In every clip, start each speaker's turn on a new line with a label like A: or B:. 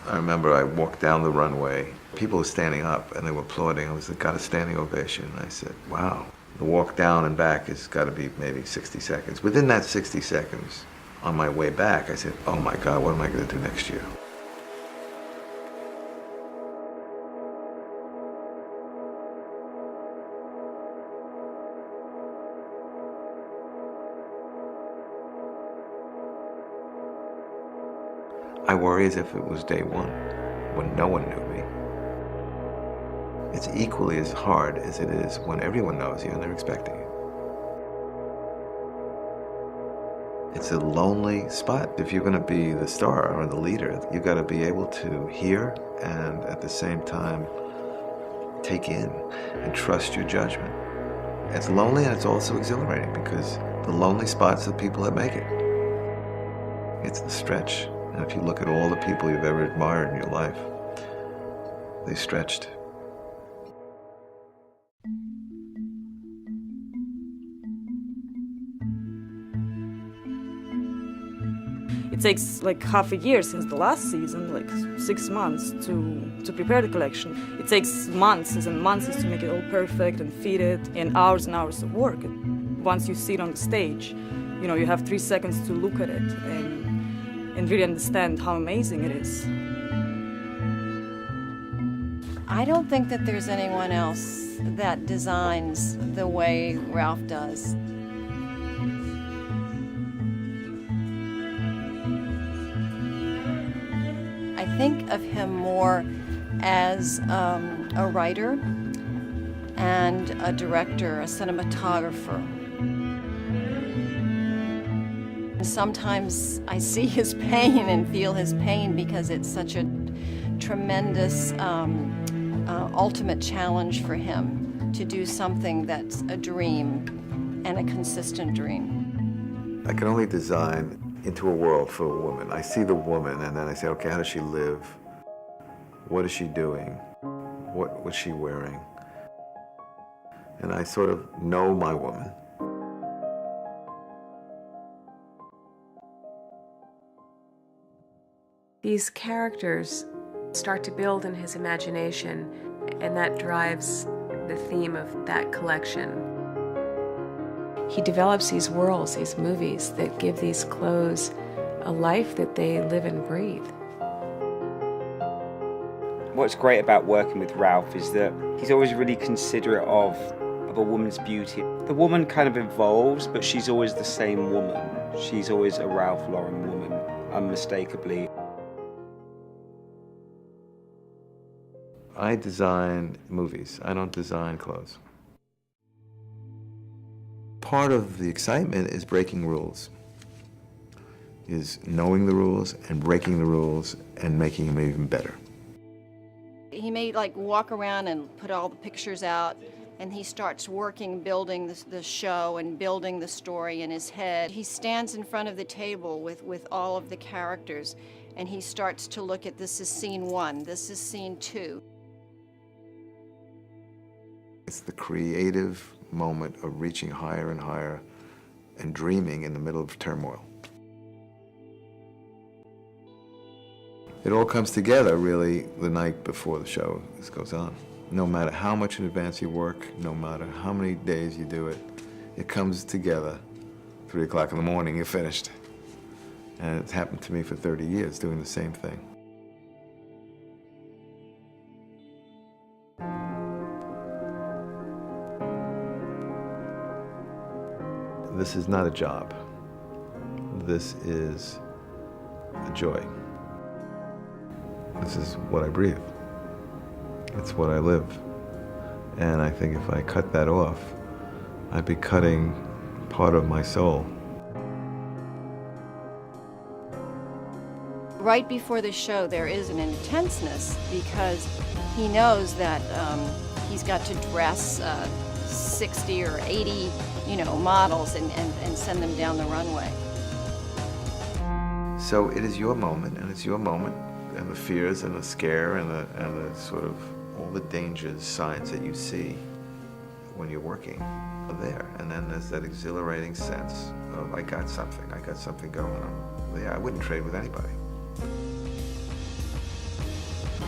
A: I remember I walked down the runway. People were standing up and they were applauding. Got a standing ovation. And I said, wow. The walk down and back has got to be maybe 60 seconds. Within that 60 seconds, on my way back, I said, oh my God, what am I going to do next year? I worry as if it was day one, when no one knew me. It's equally as hard as it is when everyone knows you and they're expecting you. It's a lonely spot. If you're going to be the star or the leader, you've got to be able to hear and at the same time take in and trust your judgment. It's lonely and it's also exhilarating because the lonely spots are the people that make it. It's the stretch. And if you look at all the people you've ever admired in your life, they stretched.
B: It takes like half a year since the last season, like 6 months to prepare the collection. It takes months and months to make it all perfect and fit it, and hours of work. Once you see it on the stage, you have 3 seconds to look at it and really understand how amazing it is.
C: I don't think that there's anyone else that designs the way Ralph does. I think of him more as a writer and a director, a cinematographer. Sometimes I see his pain and feel his pain because it's such a tremendous ultimate challenge for him to do something that's a dream and a consistent dream.
A: I can only design into a world for a woman. I see the woman and then I say, okay, how does she live? What is she doing? What was she wearing? And I sort of know my woman.
D: These characters start to build in his imagination, and that drives the theme of that collection. He develops these worlds, these movies that give these clothes a life that they live and breathe.
E: What's great about working with Ralph is that he's always really considerate of a woman's beauty. The woman kind of evolves, but she's always the same woman. She's always a Ralph Lauren woman, unmistakably.
A: I design movies. I don't design clothes. Part of the excitement is breaking rules, is knowing the rules and breaking the rules and making them even better.
C: He may walk around and put all the pictures out, and he starts working, building the show and building the story in his head. He stands in front of the table with all of the characters, and he starts to look at, this is scene 1, this is scene 2.
A: It's the creative moment of reaching higher and higher and dreaming in the middle of turmoil. It all comes together, really, the night before the show goes on. No matter how much in advance you work, no matter how many days you do it, it comes together. 3 o'clock in the morning, you're finished. And it's happened to me for 30 years, doing the same thing. This is not a job. This is a joy. This is what I breathe. It's what I live. And I think if I cut that off, I'd be cutting part of my soul.
C: Right before the show, there is an intenseness because he knows that he's got to dress 60 or 80 models and send them down the runway.
A: So it is your moment, and it's your moment, and the fears and the scare and the sort of all the dangers, signs that you see when you're working are there. And then there's that exhilarating sense of, I got something going on. Yeah, I wouldn't trade with anybody.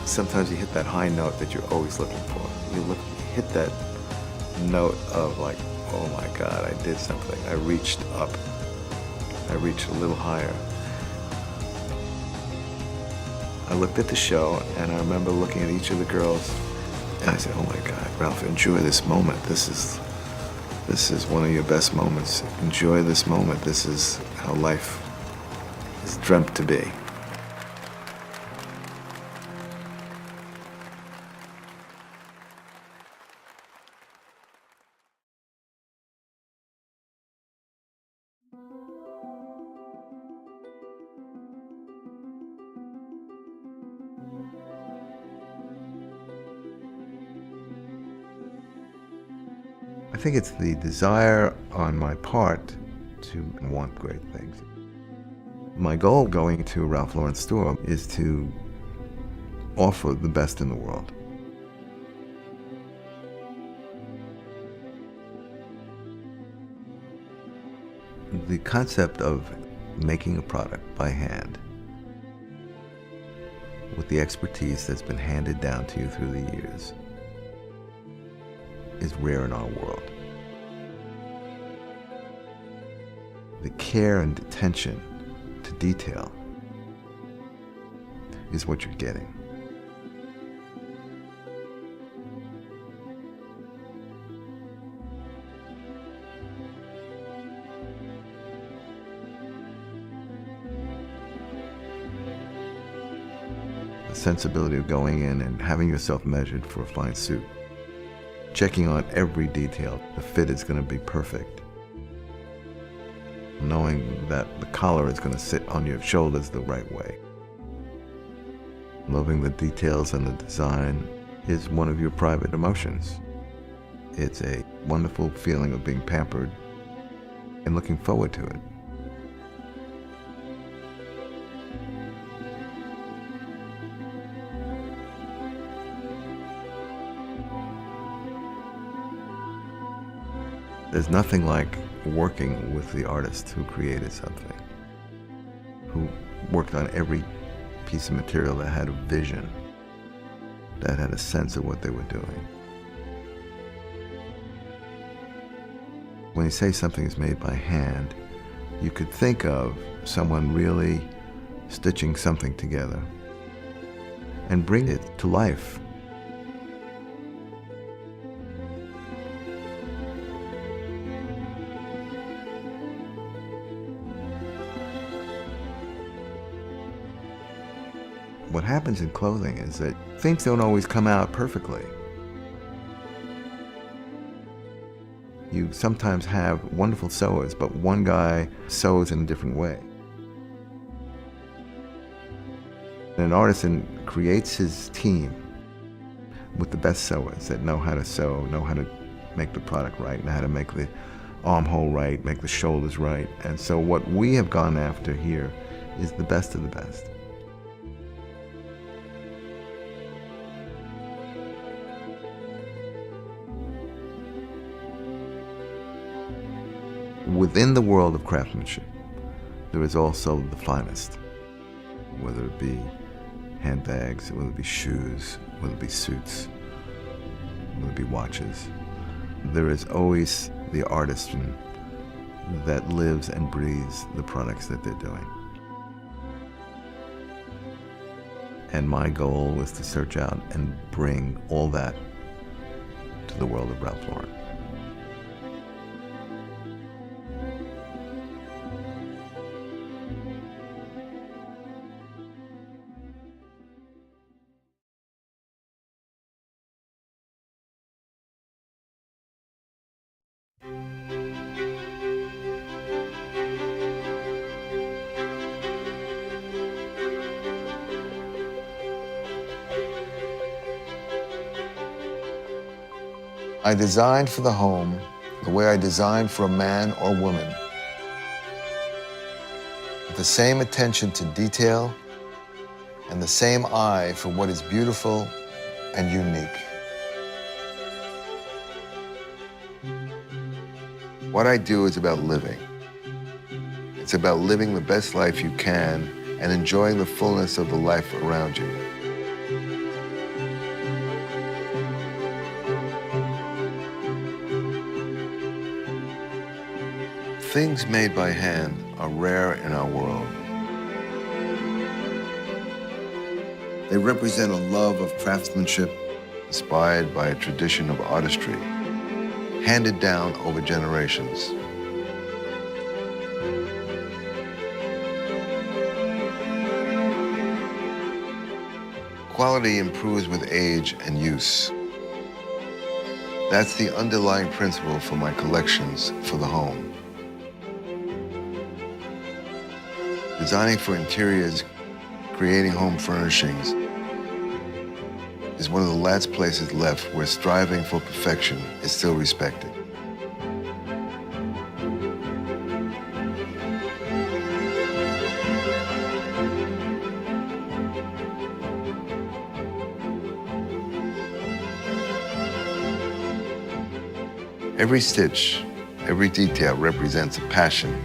A: sometimes you hit that high note that you're always looking for. You hit that note of like, oh my God, I did something. I reached up. I reached a little higher. I looked at the show, and I remember looking at each of the girls, and I said, oh my God, Ralph, enjoy this moment. This is one of your best moments. Enjoy this moment. This is how life is dreamt to be. I think it's the desire on my part to want great things. My goal going to a Ralph Lauren store is to offer the best in the world. The concept of making a product by hand with the expertise that's been handed down to you through the years is rare in our world. The care and attention to detail is what you're getting. The sensibility of going in and having yourself measured for a fine suit. Checking on every detail. The fit is going to be perfect. Knowing that the collar is going to sit on your shoulders the right way. Loving the details and the design is one of your private emotions. It's a wonderful feeling of being pampered and looking forward to it. There's nothing like working with the artist who created something, who worked on every piece of material that had a vision, that had a sense of what they were doing. When you say something is made by hand, you could think of someone really stitching something together and bring it to life. What happens in clothing is that things don't always come out perfectly. You sometimes have wonderful sewers, but one guy sews in a different way. An artisan creates his team with the best sewers that know how to sew, know how to make the product right, know how to make the armhole right, make the shoulders right. And so what we have gone after here is the best of the best. Within the world of craftsmanship, there is also the finest, whether it be handbags, whether it be shoes, whether it be suits, whether it be watches. There is always the artisan that lives and breathes the products that they're doing. And my goal was to search out and bring all that to the world of Ralph Lauren. I designed for the home the way I designed for a man or woman, with the same attention to detail and the same eye for what is beautiful and unique. What I do is about living. It's about living the best life you can and enjoying the fullness of the life around you. Things made by hand are rare in our world. They represent a love of craftsmanship inspired by a tradition of artistry, handed down over generations. Quality improves with age and use. That's the underlying principle for my collections for the home. Designing for interiors, creating home furnishings is one of the last places left where striving for perfection is still respected. Every stitch, every detail represents a passion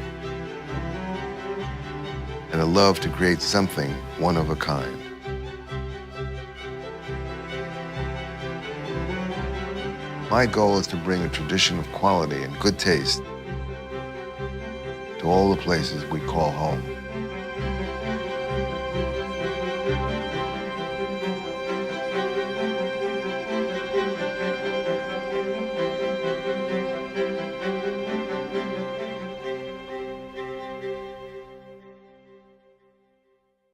A: and a love to create something one of a kind. My goal is to bring a tradition of quality and good taste to all the places we call home.